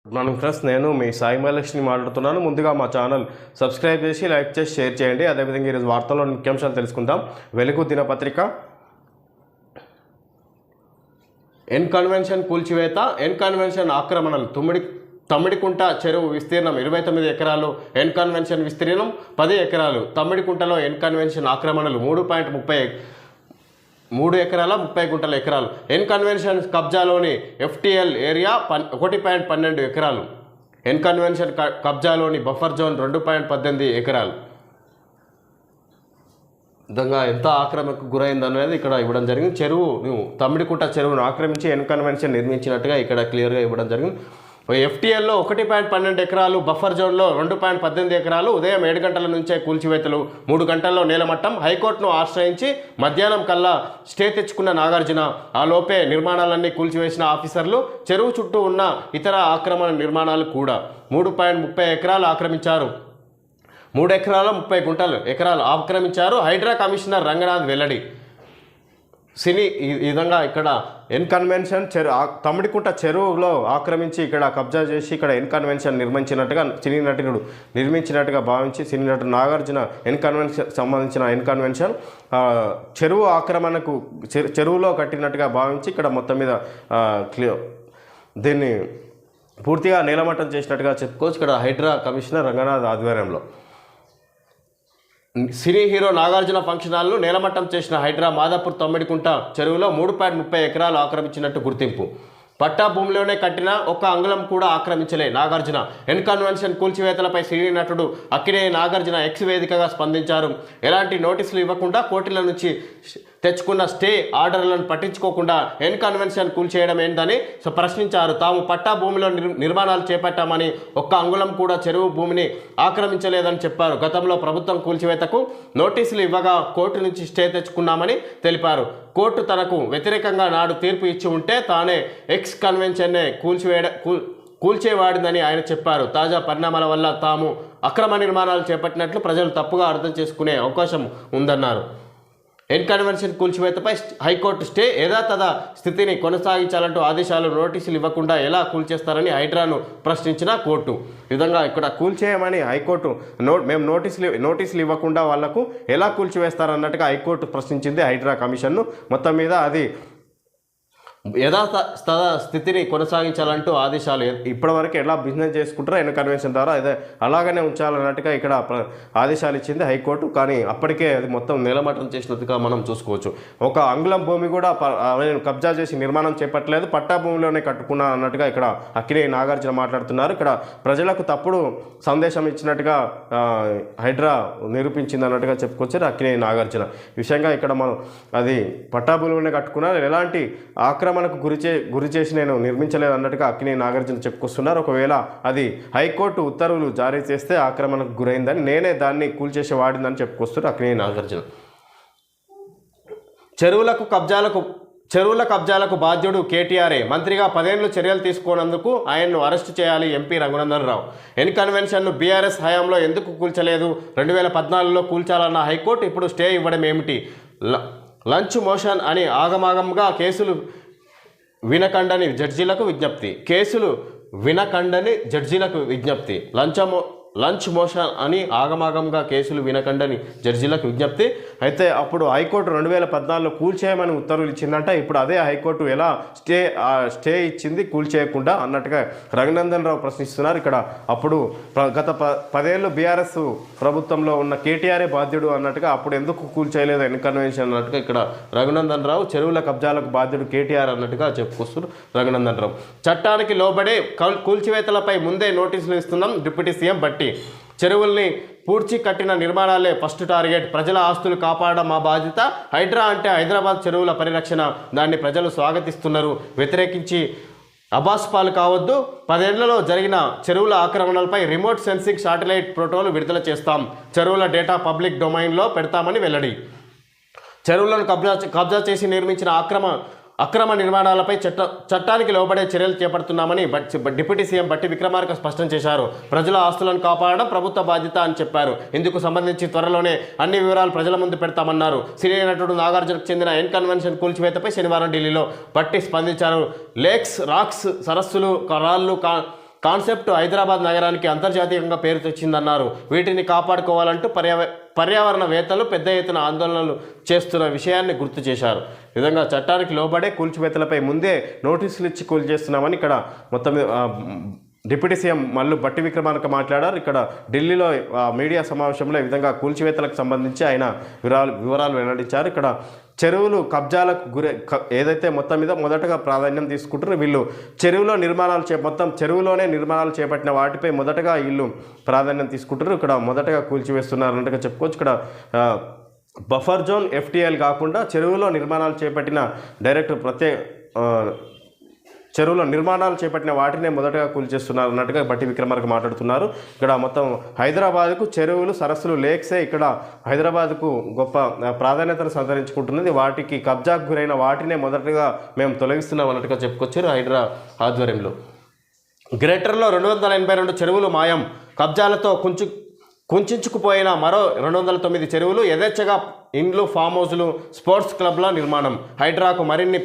Good morning friends, నేను మీ సాయి మహేష్ని మాట్లాడుతున్నాను. ముందుగా మా ఛానల్ సబ్స్క్రైబ్ చేసి లైక్ చేసి షేర్ చేయండి. అదేవిధంగా ఈరోజు వార్తల్లో ముఖ్యాంశాలు తెలుసుకుందాం. వెలుగు దినపత్రిక ఎన్ కన్వెన్షన్ కూల్చివేత, ఎన్ కన్వెన్షన్ ఆక్రమణలు. తమ్మిడికుంట చెరువు విస్తీర్ణం 29 ఎకరాలు, ఎన్ కన్వెన్షన్ విస్తీర్ణం 10 ఎకరాలు. తమ్మిడికుంటలో ఎన్ కన్వెన్షన్ ఆక్రమణలు 3 ఎకరాల 30 గుంటల ఎకరాలు. ఎన్ కన్వెన్షన్ కబ్జాలోని FTL ఏరియా 1.12 ఎకరాలు. ఎన్ కన్వెన్షన్ కబ్జాలోని బఫర్ జోన్ 2.18 ఎకరాలు. విధంగా ఎంత ఆక్రమణకు గురైందనేది ఇక్కడ ఇవ్వడం జరిగింది. తమ్మిడికుంట చెరువును ఆక్రమించి ఎన్ కన్వెన్షన్ నిర్మించినట్టుగా ఇక్కడ క్లియర్గా ఇవ్వడం జరిగింది. FTLలో 1.12 ఎకరాలు, బఫర్ జోన్లో 2.18 ఎకరాలు. ఉదయం 7 గంటల నుంచే కూల్చివేతలు, 3 గంటల్లో నేలమట్టం. హైకోర్టును ఆశ్రయించి మధ్యాహ్నం కల్లా స్టే తెచ్చుకున్న నాగార్జున. ఆ లోపే నిర్మాణాలన్నీ కూల్చివేసిన ఆఫీసర్లు. చెరువు చుట్టూ ఉన్న ఇతర ఆక్రమణ నిర్మాణాలు కూడా 3.30 ఎకరాలు ఆక్రమించారు. 3 ఎకరాల 30 గుంటలు ఎకరాలు ఆక్రమించారు. హైడ్రా కమిషనర్ రంగనాథ్ వెల్లడి. ఈ విధంగా ఇక్కడ ఎన్ కన్వెన్షన్ తమ్మిడికుంట చెరువులో ఆక్రమించి ఇక్కడ కబ్జా చేసి ఇక్కడ ఎన్ కన్వెన్షన్ నిర్మించినట్టుగా సినీ నటుడు నిర్మించినట్టుగా భావించి సినీ నటుడు నాగార్జున ఎన్ కన్వెన్షన్ సంబంధించిన ఎన్ కన్వెన్షన్ చెరువు ఆక్రమణకు చెరువులో కట్టినట్టుగా భావించి ఇక్కడ మొత్తం మీద దీన్ని పూర్తిగా నేలమట్టం చేసినట్టుగా చెప్పుకోవచ్చు. ఇక్కడ హైడ్రా కమిషనర్ రంగనాథ్ ఆధ్వర్యంలో సినీ హీరో నాగార్జున ఫంక్షన్ హాల్ను నేలమట్టం చేసిన హైడ్రా మాదాపూర్ తమ్మిడికుంట చెరువులో 3.30 ఎకరాలు ఆక్రమించినట్టు గుర్తింపు. పట్టా భూమిలోనే కట్టిన ఒక్క అంగుళం కూడా ఆక్రమించలే నాగార్జున. ఎన్ కన్వెన్షన్ కూల్చివేతలపై సినీ నటుడు అక్కినేని నాగార్జున ఎక్స్ వేదికగా స్పందించారు. ఎలాంటి నోటీసులు ఇవ్వకుండా కోర్టుల నుంచి తెచ్చుకున్న స్టే ఆర్డర్లను పట్టించుకోకుండా ఎన్ కన్వెన్షన్ కూల్చేయడం ఏంటని ప్రశ్నించారు. తాము పట్టా భూమిలో నిర్మాణాలు చేపట్టామని, ఒక్క అంగుళం కూడా చెరువు భూమిని ఆక్రమించలేదని చెప్పారు. గతంలో ప్రభుత్వం కూల్చివేతకు నోటీసులు ఇవ్వగా కోర్టు నుంచి స్టే తెచ్చుకున్నామని తెలిపారు. కోర్టు తనకు వ్యతిరేకంగా నాడు తీర్పు ఇచ్చి ఉంటే తానే ఎక్స్ కన్వెన్షన్నే కూల్చేవాడిందని ఆయన చెప్పారు. తాజా పరిణామాల వల్ల తాము అక్రమ నిర్మాణాలు చేపట్టినట్లు ప్రజలు తప్పుగా అర్థం చేసుకునే అవకాశం ఉందన్నారు. ఎన్ కన్వెన్షన్ కూల్చివేతపై హైకోర్టు స్టే, యథాతథ స్థితిని కొనసాగించాలంటూ ఆదేశాలు, నోటీసులు ఇవ్వకుండా ఎలా కూల్చేస్తారని హైడ్రాను ప్రశ్నించిన కోర్టు. ఈ విధంగా ఇక్కడ కూల్చేయమని హైకోర్టు మేము నోటీసులు ఇవ్వకుండా వాళ్లకు ఎలా కూల్చివేస్తారన్నట్టుగా హైకోర్టు ప్రశ్నించింది హైడ్రా కమిషన్ను. మొత్తం మీద అది యథాతథ స్థితిని కొనసాగించాలంటూ ఆదేశాలు. ఇప్పటివరకు ఎలా బిజినెస్ చేసుకుంటారో ఎన్ కన్వెన్షన్ ద్వారా అదే అలాగనే ఉంచాలన్నట్టుగా ఇక్కడ ఆదేశాలు ఇచ్చింది హైకోర్టు. కానీ అప్పటికే అది మొత్తం నేలమట్టం చేసినట్టుగా మనం చూసుకోవచ్చు. ఒక అంగుళం భూమి కూడా కబ్జా చేసి నిర్మాణం చేపట్టలేదు, పట్టా భూమిలోనే కట్టుకున్నా అన్నట్టుగా ఇక్కడ అక్కినేని నాగార్జున మాట్లాడుతున్నారు. ఇక్కడ ప్రజలకు తప్పుడు సందేశం ఇచ్చినట్టుగా హైడ్రా నిరూపించింది అన్నట్టుగా చెప్పుకొచ్చారు అక్కినేని నాగార్జున. ఈ విషయంగా ఇక్కడ మనం అది పట్టా భూమిలోనే కట్టుకున్నారు, ఎలాంటి మనకు గురి చేసి నేను నిర్మించలేదు అన్నట్టుగా అక్కినేని నాగార్జున చెప్పుకొస్తున్నారు. ఒకవేళ అది హైకోర్టు ఉత్తర్వులు జారీ చేస్తే ఆక్రమణకు గురైందని, నేనే దాన్ని కూల్చేసి వాడిందని చెప్పుకొస్తున్నారు అక్కినేని నాగార్జున. చెరువుల కబ్జాలకు బాధ్యుడు కేటీఆర్ఏ. మంత్రిగా 10 ఏళ్లు చర్యలు తీసుకోనందుకు ఆయన్ను అరెస్టు చేయాలి ఎంపీ రఘునందన్ రావు. ఎన్ కన్వెన్షన్ను బీఆర్ఎస్ హయాంలో ఎందుకు కూల్చలేదు? 2014లో కూల్చాలన్న హైకోర్టు ఇప్పుడు స్టే ఇవ్వడం ఏమిటి? లంచ్ మోషన్ అని ఆగమాగంగా కేసులు వినకండని జడ్జీలకు విజ్ఞప్తి. లంచ్ మోషన్ అని ఆగమాగంగా కేసులు వినకండని జడ్జీలకు విజ్ఞప్తి. అయితే అప్పుడు హైకోర్టు 2014లో కూల్చేయమని ఉత్తర్వులు ఇచ్చిందంట. ఇప్పుడు అదే హైకోర్టు ఎలా స్టే ఇచ్చింది కూల్చేయకుండా అన్నట్టుగా రఘునందన్ రావు ప్రశ్నిస్తున్నారు. ఇక్కడ అప్పుడు గత 10 ఏళ్ళు బీఆర్ఎస్ ప్రభుత్వంలో ఉన్న కేటీఆర్ఏ బాధ్యుడు అన్నట్టుగా, అప్పుడు ఎందుకు కూల్చేయలేదు ఎన్ కన్వెన్షన్ అన్నట్టుగా ఇక్కడ రఘునందన్ రావు. చెరువుల కబ్జాలకు బాధ్యుడు కేటీఆర్ అన్నట్టుగా చెప్పుకొస్తున్నారు రఘునందన్ రావు. చట్టానికి లోబడే కూల్చివేతలపై ముందే నోటీసులు ఇస్తున్నాం డిప్యూటీ సీఎం బట్టి. చెరువుల్ని పూడ్చి కట్టిన నిర్మాణాలే ఫస్ట్ టార్గెట్. ప్రజల ఆస్తులు కాపాడడం మా బాధ్యత. హైడ్రా అంటే హైదరాబాద్ చెరువుల పరిరక్షణ. దాన్ని ప్రజలు స్వాగతిస్తున్నారు. వ్యతిరేకించి అబాస్పాలు కావద్దు. 10 ఏళ్లలో జరిగిన చెరువుల ఆక్రమణలపై రిమోట్ సెన్సింగ్ శాటిలైట్ ఫోటోలు విడుదల చేస్తాం. చెరువుల డేటా పబ్లిక్ డొమైన్లో పెడతామని వెల్లడి. చెరువులను కబ్జా చేసి నిర్మించిన అక్రమ నిర్మాణాలపై చట్టానికి లోబడే చర్యలు చేపడుతున్నామని డిప్యూటీ సీఎం బట్టి విక్రమార్క స్పష్టం చేశారు. ప్రజల ఆస్తులను కాపాడడం ప్రభుత్వ బాధ్యత అని చెప్పారు. ఇందుకు సంబంధించి త్వరలోనే అన్ని వివరాలు ప్రజల ముందు పెడతామన్నారు. సినీ నటుడు నాగార్జునకు చెందిన ఎన్ కన్వెన్షన్ కూల్చివేతపై శనివారం ఢిల్లీలో బట్టి స్పందించారు. లేక్స్, రాక్స్, సరస్సులు, రాళ్ళు కాన్సెప్ట్ హైదరాబాద్ నగరానికి అంతర్జాతీయంగా పేరు తెచ్చిందన్నారు. వీటిని కాపాడుకోవాలంటూ పర్యావరణవేత్తలు పెద్ద ఎత్తున ఆందోళనలు చేస్తున్న విషయాన్ని గుర్తు చేశారు. ఈ విధంగా చట్టానికి లోబడే కూల్చివేతలపై ముందే నోటీసులు ఇచ్చి కూల్చేస్తున్నామని ఇక్కడ మొత్తం డిప్యూటీ సీఎం మల్లు భట్టి విక్రమార్క మాట్లాడారు. ఇక్కడ ఢిల్లీలో మీడియా సమావేశంలో ఈ విధంగా కూల్చివేతలకు సంబంధించి ఆయన వివరాలు వెల్లడించారు. ఇక్కడ చెరువులు కబ్జాలకు ఏదైతే మొత్తం మీద మొదటగా ప్రాధాన్యం తీసుకుంటారో వీళ్ళు చెరువులో నిర్మాణాలు మొత్తం చెరువులోనే నిర్మాణాలు చేపట్టిన వాటిపై మొదటగా వీళ్ళు ప్రాధాన్యం తీసుకుంటారు. ఇక్కడ మొదటగా కూల్చివేస్తున్నారు అన్నట్టుగా చెప్పుకోవచ్చు. ఇక్కడ బఫర్ జోన్ FTL కాకుండా చెరువులో నిర్మాణాలు చేపట్టిన చెరువులో నిర్మాణాలు చేపట్టిన వాటినే మొదటగా కూల్చేస్తున్నారు అన్నట్టుగా బట్టి విక్రమార్క మాట్లాడుతున్నారు. ఇక్కడ మొత్తం హైదరాబాద్కు చెరువులు, సరస్సులు, లేక్సే ఇక్కడ హైదరాబాద్కు గొప్ప ప్రాధాన్యతను సంతరించుకుంటున్నది. వాటికి కబ్జాకు గురైన వాటినే మొదటగా మేము తొలగిస్తున్నాం అన్నట్టుగా చెప్పుకొచ్చారు హైడ్రా ఆధ్వర్యంలో. గ్రేటర్లో 282 చెరువులు మాయం, కబ్జాలతో కుంచుకుపోయిన మరో 209 చెరువులు, యథేచ్ఛగా ఇండ్లు, ఫామ్ హౌజులు, స్పోర్ట్స్ క్లబ్ల నిర్మాణం. హైడ్రాకు మరిన్ని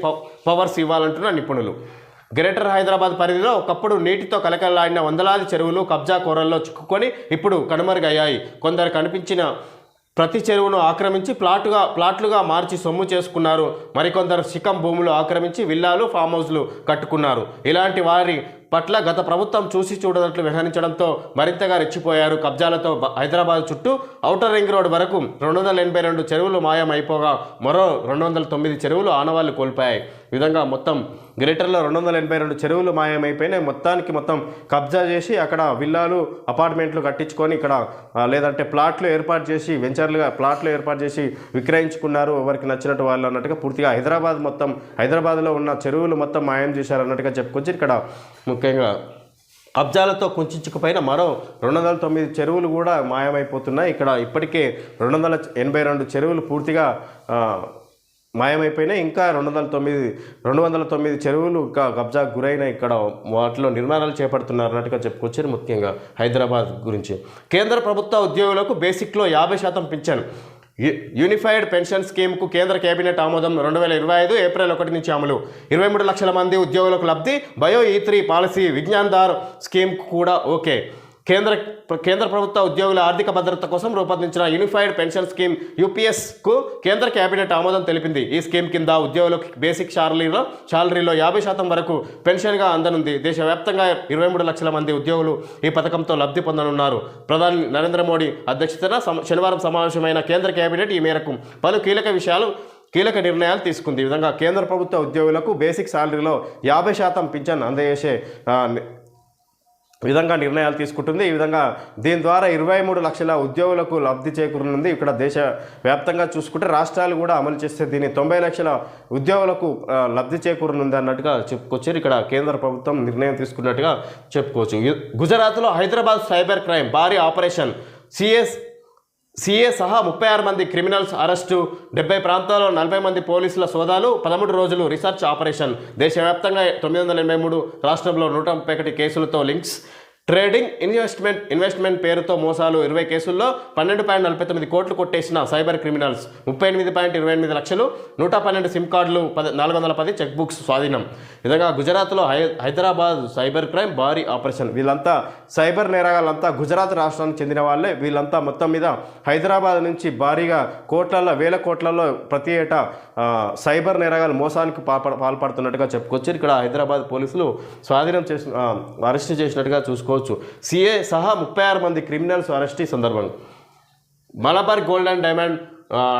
పవర్స్ ఇవ్వాలంటున్న నిపుణులు. గ్రేటర్ హైదరాబాద్ పరిధిలో ఒకప్పుడు నీటితో కలకలాడిన వందలాది చెరువులు కబ్జా కోరల్లో చిక్కుకొని ఇప్పుడు కనుమరుగయ్యాయి. కొందరు కనిపించిన ప్రతి చెరువును ఆక్రమించి ప్లాట్లుగా మార్చి సొమ్ము చేసుకున్నారు. మరికొందరు శిఖం భూములు ఆక్రమించి విల్లాలు, ఫామ్ హౌస్లు కట్టుకున్నారు. ఇలాంటి వారి పట్ల గత ప్రభుత్వం చూసి చూడనట్లు వ్యవహరించడంతో మరింతగా రెచ్చిపోయారు. కబ్జాలతో హైదరాబాద్ చుట్టూ ఔటర్ రింగ్ రోడ్ వరకు 282 చెరువులు మాయమైపోగా మరో 209 చెరువులు ఆనవాళ్లు కోల్పోయాయి. ఈ విధంగా మొత్తం గ్రేటర్లో 282 చెరువులు మాయమైపోయినాయి. మొత్తం కబ్జా చేసి అక్కడ విల్లాలు, అపార్ట్మెంట్లు కట్టించుకొని ఇక్కడ లేదంటే ప్లాట్లు ఏర్పాటు చేసి ప్లాట్లు ఏర్పాటు చేసి విక్రయించుకున్నారు ఎవరికి నచ్చినట్టు వాళ్ళు అన్నట్టుగా. పూర్తిగా హైదరాబాద్లో ఉన్న చెరువులు మొత్తం మాయం చేశారు అన్నట్టుగా చెప్పుకొచ్చి ఇక్కడ ముఖ్యంగా కబ్జాలతో కుంచుకుపోయిన మరో 209 చెరువులు కూడా మాయమైపోతున్నాయి. ఇక్కడ ఇప్పటికే 282 చెరువులు పూర్తిగా మాయమైపోయినాయి. ఇంకా 209 చెరువులు ఇంకా కబ్జాకు గురైన ఇక్కడ వాటిలో నిర్మాణాలు చేపడుతున్నారు అన్నట్టుగా చెప్పుకొచ్చారు. ముఖ్యంగా హైదరాబాద్ గురించి కేంద్ర ప్రభుత్వ ఉద్యోగులకు బేసిక్లో 50% పింఛన్. యూనిఫైడ్ పెన్షన్ స్కీమ్కు కేంద్ర కేబినెట్ ఆమోదం. 2025 ఏప్రిల్ 1 నుంచి అమలు. 23 లక్షల మంది ఉద్యోగులకు లబ్ధి. బయో E3 పాలసీ, విజ్ఞాన్దార్ స్కీమ్కు కూడా ఓకే. కేంద్ర ప్రభుత్వ ఉద్యోగుల ఆర్థిక భద్రత కోసం రూపొందించిన యూనిఫైడ్ పెన్షన్ స్కీమ్ UPSకు కేంద్ర కేబినెట్ ఆమోదం తెలిపింది. ఈ స్కీమ్ కింద ఉద్యోగులకు బేసిక్ శాలరీలో 50% వరకు పెన్షన్గా అందనుంది. దేశవ్యాప్తంగా 23 లక్షల మంది ఉద్యోగులు ఈ పథకంతో లబ్ధి పొందనున్నారు. ప్రధాని నరేంద్ర మోడీ అధ్యక్షతన శనివారం సమావేశమైన కేంద్ర కేబినెట్ ఈ మేరకు పలు కీలక నిర్ణయాలు తీసుకుంది. ఈ విధంగా కేంద్ర ప్రభుత్వ ఉద్యోగులకు బేసిక్ శాలరీలో 50% పింఛన్ అందజేసే విధంగా నిర్ణయాలు తీసుకుంటుంది. ఈ విధంగా దీని ద్వారా 23 లక్షల ఉద్యోగులకు లబ్ధి చేకూరనుంది. ఇక్కడ దేశవ్యాప్తంగా చూసుకుంటే రాష్ట్రాలు కూడా అమలు చేస్తే దీన్ని 90 లక్షల ఉద్యోగులకు లబ్ధి చేకూరనుంది అన్నట్టుగా చెప్పుకొచ్చారు. ఇక్కడ కేంద్ర ప్రభుత్వం నిర్ణయం తీసుకున్నట్టుగా చెప్పుకోవచ్చు. గుజరాత్లో హైదరాబాద్ సైబర్ క్రైమ్ భారీ ఆపరేషన్. సిఏ సహా 36 మంది క్రిమినల్స్ అరెస్టు. 70 ప్రాంతాల్లో 40 మంది పోలీసుల సోదాలు. 13 రోజులు రీసెర్చ్ ఆపరేషన్. దేశవ్యాప్తంగా 983, రాష్ట్రంలో 131 కేసులతో లింక్స్. ట్రేడింగ్, ఇన్వెస్ట్మెంట్ పేరుతో మోసాలు. 20 కేసుల్లో 12.49 కోట్లు కొట్టేసిన సైబర్ క్రిమినల్స్. 38.28 లక్షలు, 112 సిమ్ కార్డులు, 410 చెక్ బుక్స్ స్వాధీనం. విధంగా గుజరాత్లో హైదరాబాద్ సైబర్ క్రైమ్ భారీ ఆపరేషన్. వీళ్ళంతా సైబర్ నేరగాళ్ళంతా గుజరాత్ రాష్ట్రానికి చెందిన వాళ్ళే. వీళ్ళంతా మొత్తం మీద హైదరాబాద్ నుంచి భారీగా వేల కోట్లలో ప్రతి ఏటా సైబర్ నేరగాలు మోసానికి పాల్పడుతున్నట్టుగా చెప్పుకొచ్చారు. ఇక్కడ హైదరాబాద్ పోలీసులు అరెస్ట్ చేసినట్టుగా చూసుకోవచ్చు. సిఏ సహా 36 మంది క్రిమినల్స్ అరెస్ట్. ఈ సందర్భంగా Malabar gold and diamond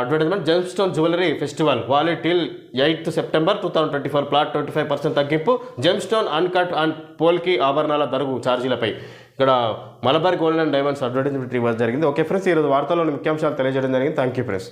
advertisement. Gemstone jewellery festival valid till 8 September 2024. Plot 25% తగ్గింపు. జెమ్స్టోన్, అన్కట్ అండ్ పోల్కి ఆభరణాల ధరకు ఛార్జీలపై. ఇక్కడ Malabar gold and diamonds advertisement ఇవ్వడం జరిగింది. ఓకే ఫ్రెండ్స్, ఈరోజు వార్తల్లోని ముఖ్యాంశాలు తెలియజేయడం జరిగింది. Thank you friends.